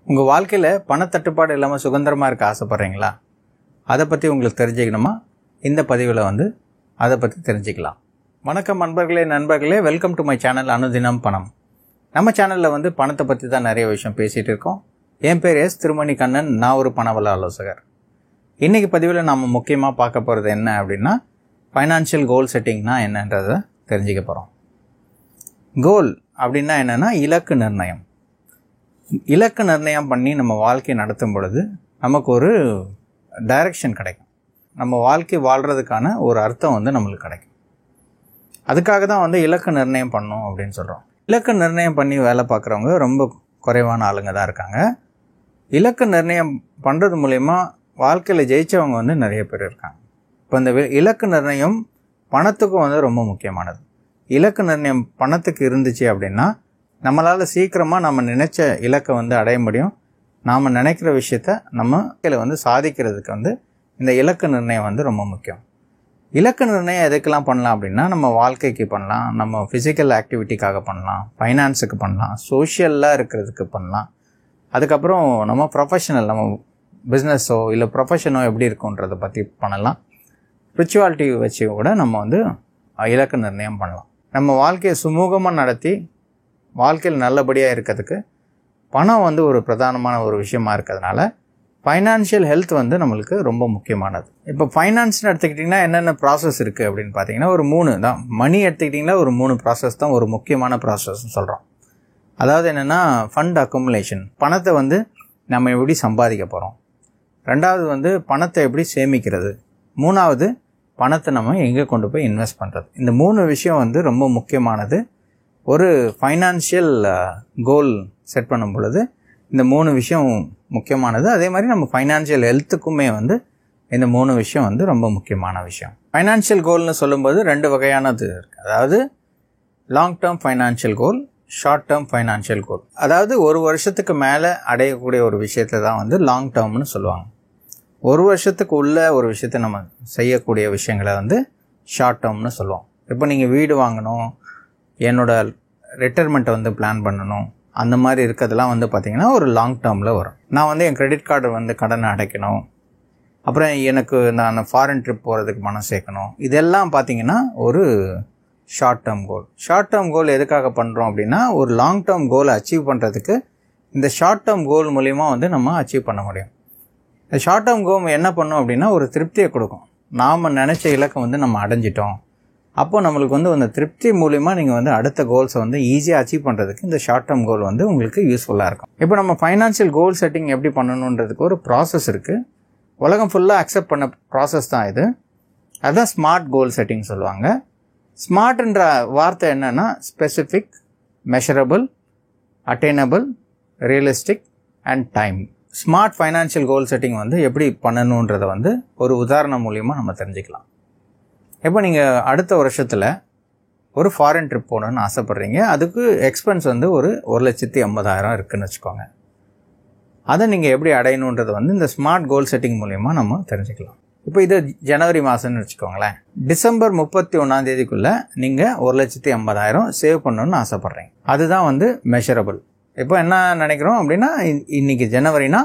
உங்கள் வாழ்க்கையில் பணத்தட்டுப்பாடு இல்லாமல் சுதந்திரமாக இருக்க ஆசைப்பட்றீங்களா? அதை பற்றி உங்களுக்கு தெரிஞ்சுக்கணுமா? இந்த பதிவில் அதை பற்றி தெரிஞ்சுக்கலாம். வணக்கம் நண்பர்களே, வெல்கம் டு மை சேனல் அனுதினம் பணம். நம்ம சேனலில் பணத்தை பற்றி தான் நிறைய விஷயம் பேசிகிட்டு இருக்கோம். என் பேர் எஸ் திருமணி கண்ணன். நான் ஒரு பணவள ஆலோசகர். இன்றைக்கி பதிவில் நாம் முக்கியமாக பார்க்க போகிறது என்ன அப்படின்னா, ஃபைனான்ஷியல் கோல் செட்டிங்னா என்னன்றதை தெரிஞ்சுக்க போகிறோம். கோல் அப்படின்னா என்னென்னா இலக்கு நிர்ணயம். இலக்கு நிர்ணயம் பண்ணி நம்ம வாழ்க்கையை நடத்தும் பொழுது நமக்கு ஒரு டைரக்ஷன் கிடைக்கும். நம்ம வாழ்க்கை வாழ்கிறதுக்கான ஒரு அர்த்தம் நம்மளுக்கு கிடைக்கும். அதுக்காக தான் இலக்கு நிர்ணயம் பண்ணணும் அப்படின்னு சொல்கிறோம். இலக்கு நிர்ணயம் பண்ணி வேலை பார்க்குறவங்க ரொம்ப குறைவான ஆளுங்க தான் இருக்காங்க. இலக்கு நிர்ணயம் பண்ணுறது மூலயமா வாழ்க்கையில் ஜெயித்தவங்க நிறைய பேர் இருக்காங்க. இப்போ இந்த இலக்கு நிர்ணயம் பணத்துக்கும் ரொம்ப முக்கியமானது. இலக்கு நிர்ணயம் பணத்துக்கு இருந்துச்சு அப்படின்னா நம்மளால் சீக்கிரமாக நம்ம நினச்ச இலக்கை அடைய முடியும். நாம் நினைக்கிற விஷயத்த நம்ம வாழ்க்கையில் சாதிக்கிறதுக்கு இந்த இலக்கு நிர்ணயம் ரொம்ப முக்கியம். இலக்கு நிர்ணயம் எதுக்கெல்லாம் பண்ணலாம் அப்படின்னா, நம்ம வாழ்க்கைக்கு பண்ணலாம், நம்ம ஃபிசிக்கல் ஆக்டிவிட்டிக்காக பண்ணலாம், ஃபைனான்ஸுக்கு பண்ணலாம், சோஷியலாக இருக்கிறதுக்கு பண்ணலாம். அதுக்கப்புறம் நம்ம ப்ரொஃபஷனல், நம்ம பிஸ்னஸோ இல்லை ப்ரொஃபஷனோ எப்படி இருக்குன்றதை பற்றி பண்ணலாம். ஸ்பிரிச்சுவாலிட்டி வச்சு கூட நம்ம இலக்கு நிர்ணயம் பண்ணலாம். நம்ம வாழ்க்கையை சுமூகமாக நடத்தி வாழ்க்கையில் நல்லபடியாக இருக்கிறதுக்கு பணம் ஒரு பிரதானமான ஒரு விஷயமா இருக்கிறதுனால ஃபைனான்ஷியல் ஹெல்த் நம்மளுக்கு ரொம்ப முக்கியமானது. இப்போ ஃபைனான்ஸ்னு எடுத்துக்கிட்டிங்கன்னா என்னென்ன ப்ராசஸ் இருக்குது அப்படின்னு பார்த்தீங்கன்னா ஒரு 3 தான். மணி எடுத்துக்கிட்டிங்கன்னா ஒரு 3 ப்ராசஸ் தான் ஒரு முக்கியமான ப்ராசஸ்ன்னு சொல்கிறோம். அதாவது என்னென்னா, ஃபண்ட் அக்குமுலேஷன், பணத்தை நம்ம எப்படி சம்பாதிக்க போகிறோம். 2வது பணத்தை எப்படி சேமிக்கிறது. 3வது பணத்தை நம்ம எங்கே கொண்டு போய் இன்வெஸ்ட் பண்ணுறது. இந்த 3 விஷயம் ரொம்ப முக்கியமானது. ஒரு ஃபைனான்ஷியல் கோல் செட் பண்ணும் பொழுது இந்த 3 விஷயம் முக்கியமானது. அதே மாதிரி நம்ம ஃபைனான்ஷியல் ஹெல்த்துக்குமே இந்த 3 விஷயம் ரொம்ப முக்கியமான விஷயம். ஃபைனான்ஷியல் கோல்னு சொல்லும்போது 2 வகையானது இருக்குது. அதாவது லாங் டேர்ம் ஃபைனான்ஷியல் கோல், ஷார்ட் டேர்ம் ஃபைனான்ஷியல் கோல். அதாவது ஒரு வருஷத்துக்கு மேலே அடையக்கூடிய ஒரு விஷயத்தை தான் லாங் டேர்ம்னு சொல்லுவாங்க. ஒரு வருஷத்துக்கு உள்ள ஒரு விஷயத்தை நம்ம செய்யக்கூடிய விஷயங்களை ஷார்ட் டேர்ம்னு சொல்லுவோம். இப்போ நீங்கள் வீடு வாங்கணும், என்னோட ரிட்டைர்மெண்ட்டை பிளான் பண்ணணும், அந்த மாதிரி இருக்கிறதுலாம் பார்த்திங்கன்னா ஒரு லாங் டேர்மில் வரும். நான் என் கிரெடிட் கார்டு கடனை அடைக்கணும், அப்புறம் எனக்கு நான் ஃபாரின் ட்ரிப் போகிறதுக்கு பணம் சேர்க்கணும். இதெல்லாம் பார்த்திங்கன்னா ஒரு short term goal. Short term goal எதுக்காக பண்ணுறோம் அப்படின்னா, ஒரு லாங் டேர்ம் கோலை அச்சீவ் பண்ணுறதுக்கு இந்த ஷார்ட் டேர்ம் கோல் மூலிமா நம்ம அச்சீவ் பண்ண முடியும். இந்த ஷார்ட் டேர்ம் கோல் என்ன பண்ணும் அப்படின்னா ஒரு திருப்தியை கொடுக்கும். நாம் நினச்ச இலக்கை நம்ம அடைஞ்சிட்டோம். அப்போ நம்மளுக்கு அந்த திருப்தி மூலிமா நீங்கள் அடுத்த கோல்ஸை ஈஸியாக அச்சீவ் பண்ணுறதுக்கு இந்த ஷார்ட் டேர்ம் கோல் உங்களுக்கு யூஸ்ஃபுல்லாக இருக்கும். இப்போ நம்ம ஃபைனான்ஷியல் கோல் செட்டிங் எப்படி பண்ணணுன்றதுக்கு ஒரு ப்ராசஸ் இருக்குது. உலகம் ஃபுல்லாக அக்செப்ட் பண்ண ப்ராசஸ் தான் இது. அதுதான் ஸ்மார்ட் கோல் செட்டிங் சொல்லுவாங்க. ஸ்மார்ட்ன்ற வார்த்தை என்னென்னா specific, measurable, attainable, realistic and time. Smart financial goal setting எப்படி பண்ணணுன்றதை ஒரு உதாரணம் மூலிமா நம்ம தெரிஞ்சுக்கலாம். இப்போ நீங்கள் அடுத்த வருஷத்தில் ஒரு ஃபாரின் ட்ரிப் போகணுன்னு ஆசைப்பட்றீங்க. அதுக்கு எக்ஸ்பென்ஸ் ஒரு 1,50,000 இருக்குதுன்னு வச்சுக்கோங்க. அதை நீங்கள் எப்படி அடையணுன்றதை இந்த ஸ்மார்ட் கோல் செட்டிங் மூலிமா நம்ம தெரிஞ்சுக்கலாம். இப்போ இது ஜனவரி மாதம்னு வச்சுக்கோங்களேன். டிசம்பர் 31 நீங்கள் 1,50,000 சேவ் பண்ணணுன்னு ஆசைப்பட்றீங்க. அதுதான் மெஷரபிள். இப்போ என்ன நினைக்கிறோம் அப்படின்னா, இன்றைக்கி ஜனவரினா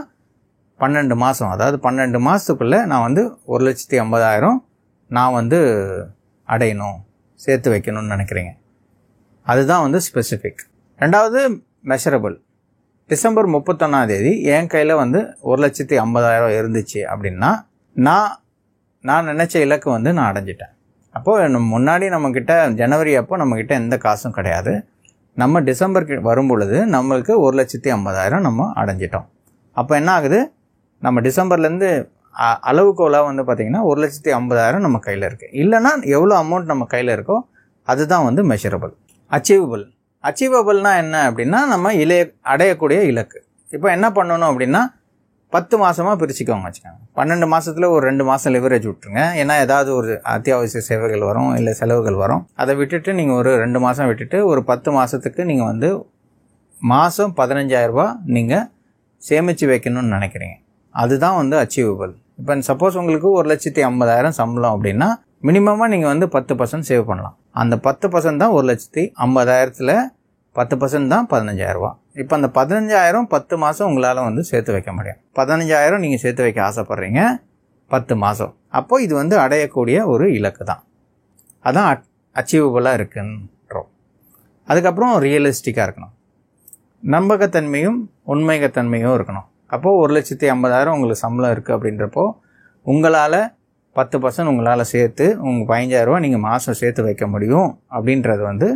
12 மாதம், அதாவது 12 மாதத்துக்குள்ளே நான் 1,50,000 நான் அடையணும், சேர்த்து வைக்கணும்னு நினைக்கிறீங்க. அதுதான் ஸ்பெசிஃபிக். 2வது மெஷரபிள். டிசம்பர் 31 என் கையில் 1,50,000 இருந்துச்சு அப்படின்னா நான் நினச்ச இலக்கு நான் அடைஞ்சிட்டேன். அப்போது முன்னாடி நம்மக்கிட்ட ஜனவரி அப்போ நம்மக்கிட்ட எந்த காசும் கிடையாது. நம்ம டிசம்பருக்கு வரும் பொழுது நம்மளுக்கு 1,50,000 நம்ம அடைஞ்சிட்டோம். அப்போ என்ன ஆகுது, நம்ம டிசம்பர்லேருந்து அளவுகோலாக பார்த்திங்கன்னா 1,50,000 நம்ம கையில் இருக்குது. இல்லைனா எவ்வளோ அமௌண்ட் நம்ம கையில் இருக்கோ அதுதான் மெஷரபிள். அச்சீவபிள்னால் என்ன அப்படின்னா, நம்ம அடையக்கூடிய இலக்கு. இப்போ என்ன பண்ணணும் அப்படின்னா, 10 மாதமாக பிரிச்சுக்கோங்க வச்சுக்கோங்க. 12 மாதத்தில் ஒரு 2 மாதம் லிவரேஜ் விட்டுருங்க. ஏன்னா ஏதாவது ஒரு அத்தியாவசிய சேவைகள் வரும், இல்லை செலவுகள் வரும். அதை விட்டுட்டு நீங்கள் ஒரு 2 மாதம் விட்டுட்டு ஒரு 10 மாதத்துக்கு நீங்கள் மாதம் 15,000 நீங்கள் சேமித்து வைக்கணும்னு நினைக்கிறீங்க. அதுதான் அச்சீவபிள். இப்போ சப்போஸ் உங்களுக்கு 1,50,000 சம்பளம் அப்படின்னா மினிமமாக நீங்கள் 10% சேவ் பண்ணலாம். அந்த 10% தான் 1,50,000 10% தான் 15,000 ரூபா. இப்போ அந்த 15,000 10 மாதம் உங்களால் வந்து சேர்த்து வைக்க முடியும். 15,000 நீங்கள் சேர்த்து வைக்க ஆசைப்பட்றீங்க 10 மாதம். அப்போது இது வந்து அடையக்கூடிய ஒரு இலக்கு தான். அதான் அச்சீவபுளாக இருக்குன்றோம். அதுக்கப்புறம் ரியலிஸ்டிக்காக இருக்கணும். நம்பகத்தன்மையும் உண்மைகத்தன்மையும் இருக்கணும். அப்போது 1,50,000 உங்களுக்கு சம்பளம் இருக்குது அப்படின்றப்போ உங்களால் 10% உங்களால் சேர்த்து உங்கள் 15,000 நீங்கள் மாதம் சேர்த்து வைக்க முடியும் அப்படின்றது வந்து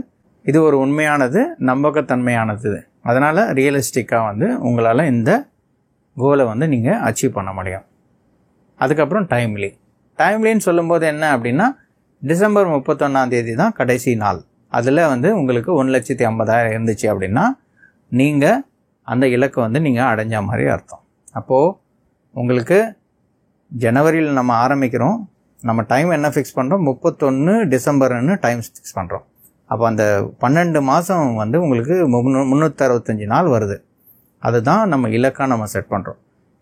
இது ஒரு உண்மையானது, நம்பகத்தன்மையானது. அதனால் ரியலிஸ்டிக்காக வந்து உங்களால் இந்த கோலை வந்து நீங்கள் அச்சீவ் பண்ண முடியும். அதுக்கப்புறம் டைம்லின்னு சொல்லும்போது என்ன அப்படின்னா, டிசம்பர் 31 தான் கடைசி நாள். அதில் வந்து உங்களுக்கு 1,50,000 இருந்துச்சு அப்படின்னா நீங்கள் அந்த இலக்கை வந்து நீங்கள் அடைஞ்ச மாதிரி அர்த்தம். அப்போது உங்களுக்கு ஜனவரியில் நம்ம ஆரம்பிக்கிறோம், நம்ம டைம் என்ன ஃபிக்ஸ் பண்ணுறோம், 31 டிசம்பர்னு டைம் ஃபிக்ஸ் பண்ணுறோம். அப்போ அந்த 12 மாதம் வந்து உங்களுக்கு 365 நாள் வருது. அதுதான் நம்ம இலக்காக நம்ம செட் பண்ணுறோம்.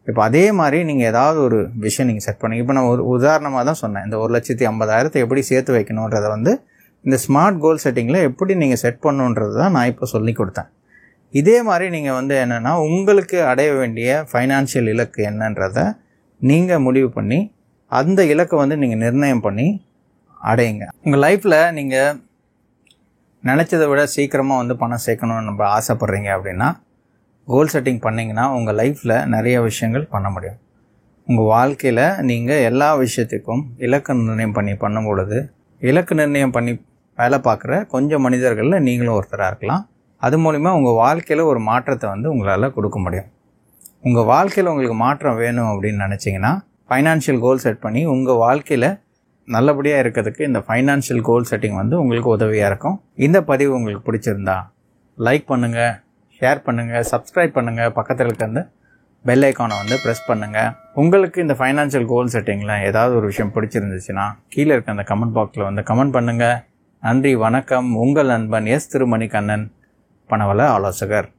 இப்போ அதே மாதிரி நீங்கள் ஏதாவது ஒரு விஷயம் நீங்கள் செட் பண்ணுங்க. இப்போ நான் ஒரு உதாரணமாக தான் சொன்னேன். இந்த 1,50,000 எப்படி சேர்த்து வைக்கணுன்றதை வந்து இந்த ஸ்மார்ட் கோல் செட்டிங்கில் எப்படி நீங்கள் செட் பண்ணணுன்றது தான் நான் இப்போ சொல்லி கொடுத்தேன். இதே மாதிரி நீங்கள் வந்து என்னென்னா உங்களுக்கு அடைய வேண்டிய ஃபைனான்ஷியல் இலக்கு என்னன்றதை நீங்கள் முடிவு பண்ணி அந்த இலக்கை வந்து நீங்கள் நிர்ணயம் பண்ணி அடையுங்க. உங்கள் லைஃப்பில் நீங்கள் நினச்சதை விட சீக்கிரமாக வந்து பணம் சேர்க்கணும்னு நம்ம ஆசைப்பட்றீங்க அப்படின்னா கோல் செட்டிங் பண்ணிங்கன்னா உங்கள் லைஃப்பில் நிறைய விஷயங்கள் பண்ண முடியும். உங்கள் வாழ்க்கையில் நீங்கள் எல்லா விஷயத்துக்கும் இலக்கு நிர்ணயம் பண்ணி பண்ணும் பொழுது இலக்கு நிர்ணயம் பண்ணி வேலை பார்க்குற கொஞ்சம் மனிதர்களில் நீங்களும் ஒருத்தராக இருக்கலாம். அது மூலிமா உங்கள் வாழ்க்கையில் ஒரு மாற்றத்தை வந்து உங்களால் கொடுக்க முடியும். உங்கள் வாழ்க்கையில் உங்களுக்கு மாற்றம் வேணும் அப்படின்னு நினச்சிங்கன்னா ஃபைனான்ஷியல் கோல் செட் பண்ணி உங்கள் வாழ்க்கையில் நல்லபடியாக இருக்கிறதுக்கு இந்த ஃபைனான்ஷியல் கோல் செட்டிங் வந்து உங்களுக்கு உதவியாக இருக்கும். இந்த பதிவு உங்களுக்கு பிடிச்சிருந்தா லைக் பண்ணுங்கள், ஷேர் பண்ணுங்கள், சப்ஸ்கிரைப் பண்ணுங்கள், பக்கத்தில் இருக்க அந்த பெல் ஐக்கானை வந்து ப்ரெஸ் பண்ணுங்கள். உங்களுக்கு இந்த ஃபைனான்ஷியல் கோல் செட்டிங்கில் ஏதாவது ஒரு விஷயம் பிடிச்சிருந்துச்சுன்னா கீழே இருக்க அந்த கமெண்ட் பாக்ஸில் வந்து கமெண்ட் பண்ணுங்கள். நன்றி, வணக்கம். உங்கள் நண்பன் எஸ். திருமணிகண்ணன், பணவள ஆலோசகர்.